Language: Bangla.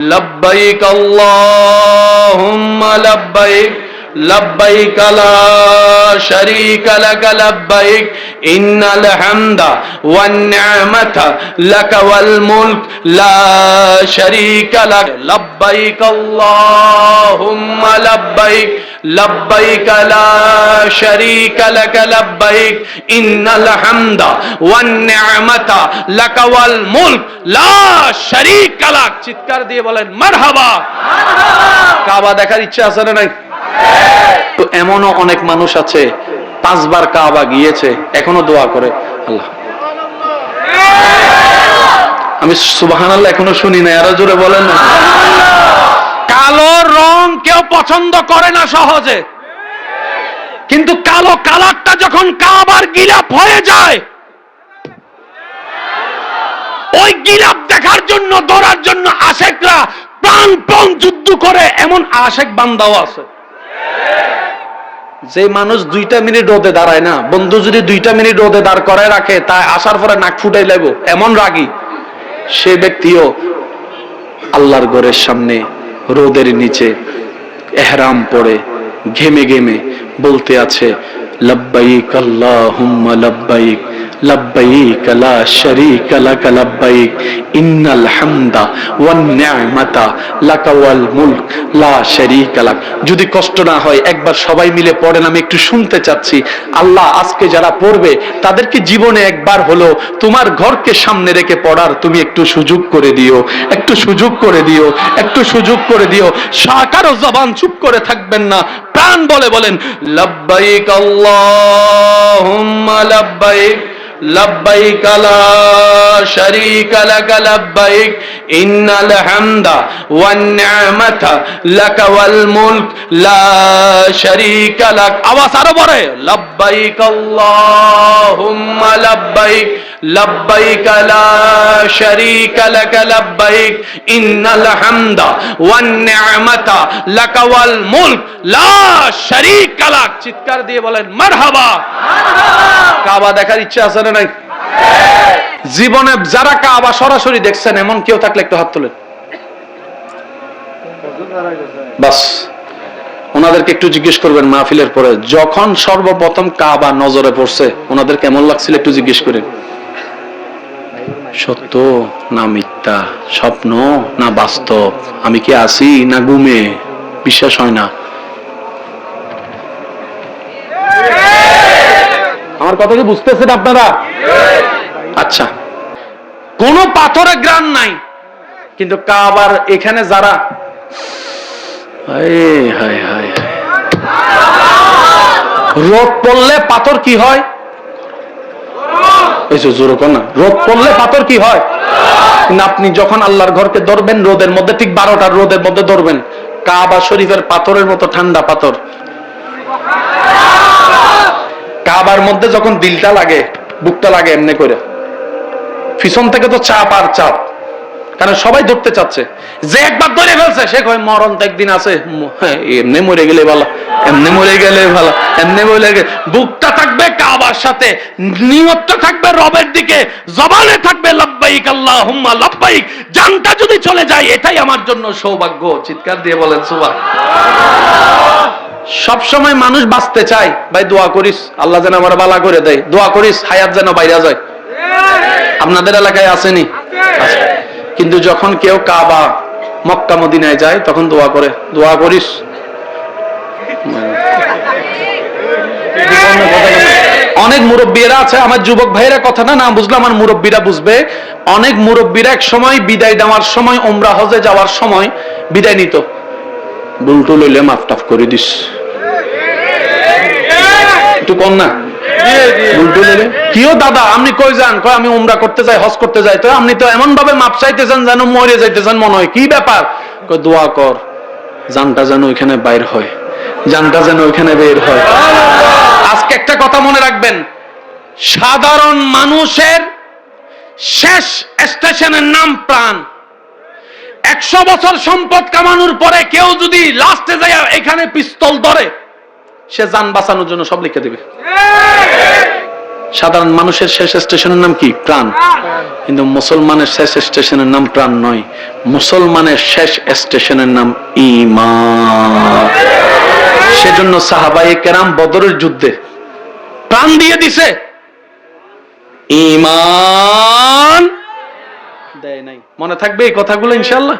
لبيك اللهم لبيك لبيك لا شريك لك لبيك إن الحمد والنعمة لك والملك لا شريك لك لبيك اللهم لبيك لبيك لا شريك لك لبيك إن الحمد والنعمة لك والملك لا شريك لك চিৎকার দিয়ে বলেন মারহাবা। কাবা দেখার ইচ্ছা আছে না নাই? তো এমনও অনেক মানুষ আছে 5 বার কাবা গিয়েছে এখনো দোয়া করে আল্লাহ। আমি সুবহানাল্লাহ এখনো শুনি না, আরো জোরে বলেন না। কালো রং কেউ পছন্দ করে না সহজে, কিন্তু কালো কালারটা যখন কাবার গিলাফ হয়ে যায়, ওই গিলাফ দেখার জন্য ধরার জন্য আশেকরা প্রাণপণ যুদ্ধ করে। এমন আশেক বান্দাও আছে যে মানুষ 2টা মিনিট রোদে দাঁড়ায় না, বন্ধু যদি 2টা মিনিট রোদে দাঁড় করায় রাখে তা আসার পরে নাক ফুটাই লাগবো, এমন রাগী সে ব্যক্তিও আল্লাহর ঘরের সামনে রোদের নিচে এহরাম পরে ঘেমে ঘেমে বলতে আছে লব্বাইক আল্লাহুম্মা লব্বাইক লব্বাইক লা শারীকা লাক লব্বাইক ইন্নাল হামদা ওয়ান নি'মাতা লাক ওয়াল মুলক লা শারীকা লাক। যদি কষ্ট না হয় একবার সবাই মিলে পড়েন, আমি একটু শুনতে চাচ্ছি। আল্লাহ আজকে যারা পড়বে তাদেরকে জীবনে একবার হলো তোমার ঘরকে সামনে রেখে পড়ার তুমি একটু সুযোগ করে দিও, একটু সুযোগ করে দিও, একটু সুযোগ করে দিও। কারো জবান চুপ করে থাকবেন না, প্রাণ বলে বলেন লব্বাইক আল্লাহুম্মা লব্বাইক লব্বাইক লা শারীকা লাক লব্বাইক ইন্নাল হামদা ওয়ান নি'মাতা লাক ওয়াল মুলক লা শারীকা লাক। আওয়াজ আরো বড়, লব্বাইক আল্লাহুম্মা লব্বাইক লব্বাইক লা শারীকা লাক লব্বাইক ইন্নাল হামদা ওয়ান নি'মাতা লাক ওয়াল মুলক লা শারীকা লাক। চিৎকার দিয়ে বলেন মারহাবা। কাবা দেখার ইচ্ছা আছে না নাই? জীবনে যারা কাবা সরাসরি দেখছেন এমন কেউ থাকলে একটু হাত তোলেন। বাস ওনাদেরকে একটু জিজ্ঞেস করবেন মাহফিলের পরে, যখন সর্বপ্রথম কাবা নজরে পড়ছে ওনাদের কেমন লাগছিল একটু জিজ্ঞেস করেন। সত্য না মিথ্যা, স্বপ্ন না বাস্তব, আমি কি আছি না ঘুমে, বিশ্বাস হয় না। আমার কথা কি বুঝতেছেন আপনারা? আচ্ছা, কোন পাথরের গ্রান নাই, কিন্তু কাবার এখানে যারা রোদ পড়লে পাথর কি হয়? রোদ পড়লে পাথর কি হয়? আপনি যখন আল্লাহর ঘরকে ধরবেন রোদের মধ্যে, ঠিক 12টার রোদের মধ্যে ধরবেন, কাবা শরীফের পাথরের মতো ঠান্ডা পাথর। কাবার মধ্যে যখন দিলটা লাগে, বুকটা লাগে এমনি করে, পিছন থেকে তো চাপ আর চাপ, কারণ সবাই ধরতে চাচ্ছে। যে একবার ধরে ফেলছে সে কয় মরণ তো একদিন আছে, এমনি মরে গেলে ভালো, এমনি মরে গেলে ভালো, এমনি মরে গেলে। বুকটা থাকবে কাবার সাথে, নিয়তটা থাকবে রবের দিকে, জবানে থাকবে লব্বাইক আল্লাহুম্মা লব্বাইক। জানটা যদি চলে যায় এটাই আমার জন্য সৌভাগ্য। চিৎকার দিয়ে বলেন সুবহানাল্লাহ। সব সময় মানুষ বাঁচতে চায়, ভাই দোয়া করিস আল্লাহ যেন আমার বালা করে দেয়, দোয়া করিস হায়াত যেন বাইরে যায়। আপনাদের এলাকায় আসেনি? কিন্তু যখন কেউ কাবা মক্কা মদিনায় যায় তখন দোয়া করে, দোয়া করিস। অনেক মুরব্বীরা আছে, আমার যুবক ভাইরা কথা না বুঝলে আমার মুরব্বীরা বুঝবে। অনেক মুরব্বীরা এক সময় বিদায় দেওয়ার সময়, উমরা হজে যাওয়ার সময় বিদায় নিত, বুলটু লইলে মাফ টাফ করে দিস, একটু কম না বুলটু লইলে। কিও দাদা আপনি কই যান? কয় আমি উমরা করতে যাই, হজ করতে যাই। তো আপনি তো এমন ভাবে মাপ চাইতেছেন যেন মরে যাইতেছেন মনে হয়, কি ব্যাপার? কয় দোয়া কর জানটা যেন ওইখানে বাইর হয়, জানটা যেন ওইখানে বের হয়। আজকে একটা কথা মনে রাখবেন, সাধারণ মানুষের শেষ স্টেশনের নাম প্রাণ। 100 বছর সম্পদ কামানোর পরে কেউ যদি লাস্টে যায় এখানে পিস্তল ধরে, সে জান বাঁচানোর জন্য সব লিখে দিবে। সাধারণ মানুষের শেষ স্টেশনের নাম কি? প্রাণ। কিন্তু মুসলমানের শেষ স্টেশনের নাম প্রাণ নয়, মুসলমানের শেষ স্টেশনের নাম ঈমান। সেজন্য সাহাবায়ে কেরাম বদরের যুদ্ধে প্রাণ দিয়ে দিছে, ঈমান দেয় নাই। মনে থাকবে এই কথাগুলো ইনশাআল্লাহ।